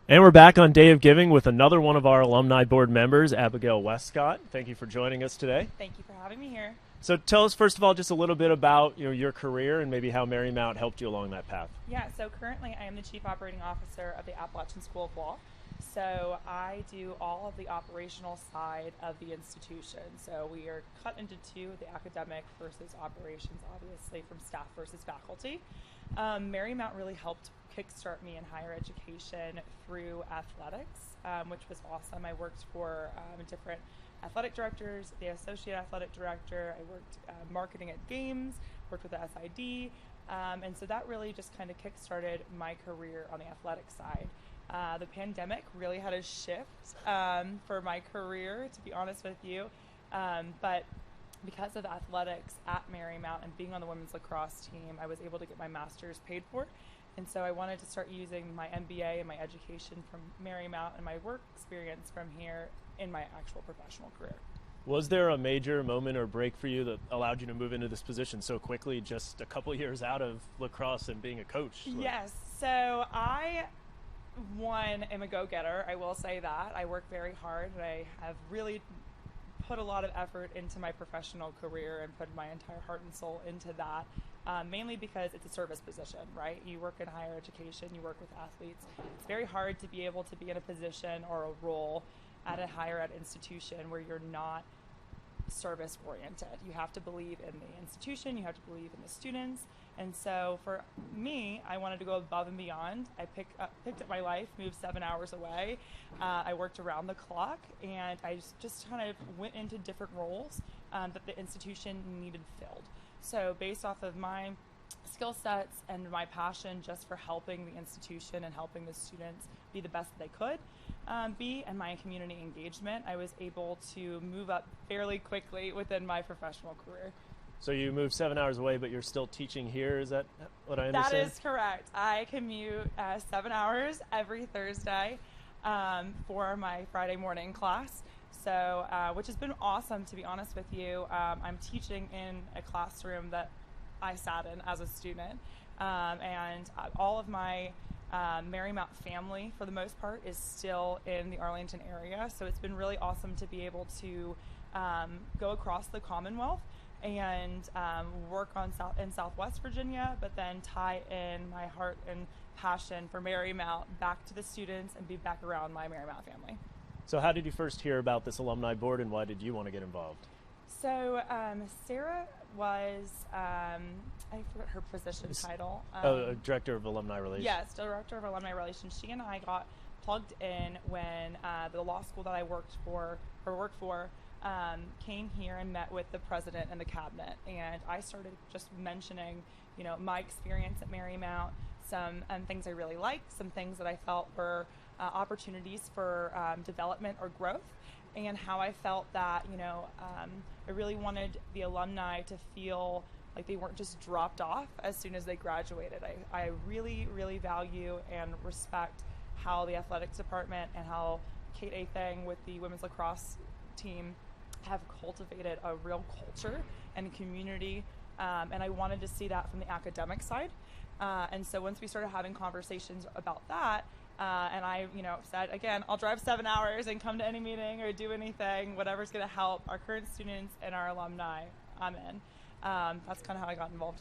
And we're back on Day of Giving with another one of our alumni board members, Abigail Wescott. Thank you for joining us today. Thank you for having me here. So tell us, first of all, just a little bit about your career and maybe how Marymount helped you along that path. Yeah, so currently I am the Chief Operating Officer of the Appalachian School of Law. So I do all of the operational side of the institution. So we are cut into two, the academic versus operations, obviously, from staff versus faculty. Marymount really helped kickstart me in higher education through athletics, which was awesome. I worked for different athletic directors, the associate athletic director. I worked marketing at games, worked with the SID, and so that really just kind of kickstarted my career on the athletic side. The pandemic really had a shift for my career, to be honest with you, but because of athletics at Marymount and being on the women's lacrosse team, I was able to get my master's paid for. And so I wanted to start using my MBA and my education from Marymount and my work experience from here in my actual professional career. Was there a major moment or break for you that allowed you to move into this position so quickly, just a couple years out of lacrosse and being a coach? Yes. So I, am a go-getter. I will say that. I work very hard, and I have really put a lot of effort into my professional career and put my entire heart and soul into that, mainly because it's a service position, right? You work in higher education, you work with athletes. It's very hard to be able to be in a position or a role at a higher ed institution where you're not service oriented. You have to believe in the institution, you have to believe in the students. And so for me, I wanted to go above and beyond. I picked up my life, moved 7 hours away. I worked around the clock, and I just kind of went into different roles that the institution needed filled. So based off of my skill sets and my passion just for helping the institution and helping the students be the best that they could be, and my community engagement, I was able to move up fairly quickly within my professional career. So you moved 7 hours away, but you're still teaching here. Is that what I understand? That is correct. I commute 7 hours every Thursday for my Friday morning class. So, which has been awesome, to be honest with you. I'm teaching in a classroom that I sat in as a student, and all of my Marymount family, for the most part, is still in the Arlington area. So it's been really awesome to be able to go across the Commonwealth and work in Southwest Virginia, but then tie in my heart and passion for Marymount back to the students and be back around my Marymount family. So how did you first hear about this alumni board, and why did you want to get involved? So Sarah was, I forget her position title. Director of Alumni Relations. Yes, Director of Alumni Relations. She and I got plugged in when the law school that I worked for came here and met with the president and the cabinet. And I started just mentioning, my experience at Marymount, some things I really liked, some things that I felt were opportunities for development or growth, and how I felt that, I really wanted the alumni to feel like they weren't just dropped off as soon as they graduated. I really, really value and respect how the athletics department and how Kate Athang with the women's lacrosse team have cultivated a real culture and community, and I wanted to see that from the academic side. And so once we started having conversations about that, and I, said, again, I'll drive 7 hours and come to any meeting or do anything, whatever's going to help our current students and our alumni, I'm in. That's kind of how I got involved.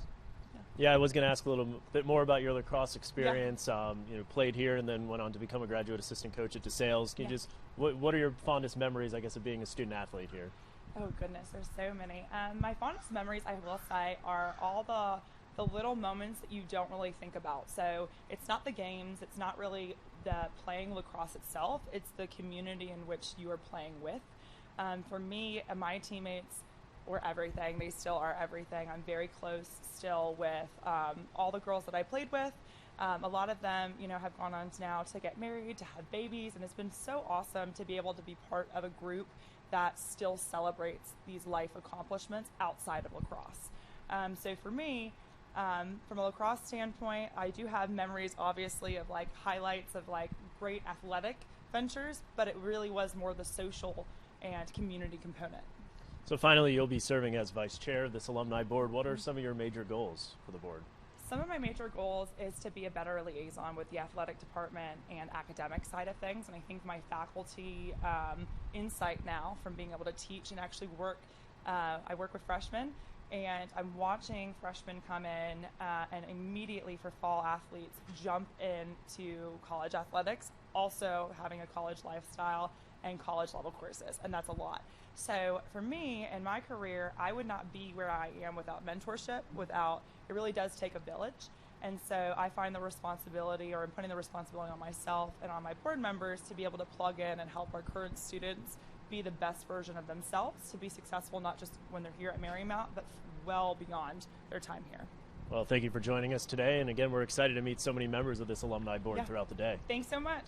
Yeah, I was going to ask a little bit more about your lacrosse experience. Yeah. Played here and then went on to become a graduate assistant coach at DeSales. Can you just, what are your fondest memories, I guess, of being a student athlete here? Oh, goodness, there's so many. My fondest memories, I will say, are all the little moments that you don't really think about. So it's not the games, it's not really the playing lacrosse itself, it's the community in which you are playing with. For me and my teammates were everything. They still are everything. I'm very close still with all the girls that I played with. A lot of them, have gone on now to get married, to have babies, and it's been so awesome to be able to be part of a group that still celebrates these life accomplishments outside of lacrosse. So for me, from a lacrosse standpoint, I do have memories, obviously, of highlights of great athletic ventures, but it really was more the social and community component. So finally, you'll be serving as vice chair of this alumni board. What are some of your major goals for the board? Some of my major goals is to be a better liaison with the athletic department and academic side of things. And I think my faculty insight now from being able to teach and actually work, I work with freshmen, and I'm watching freshmen come in and immediately for fall athletes jump into college athletics, also having a college lifestyle and college level courses, and that's a lot. So for me in my career, I would not be where I am without mentorship, it really does take a village. And so I find the responsibility, or I'm putting the responsibility on myself and on my board members to be able to plug in and help our current students be the best version of themselves, to be successful not just when they're here at Marymount, but well beyond their time here. Well, thank you for joining us today. And again, we're excited to meet so many members of this alumni board throughout the day. Thanks so much.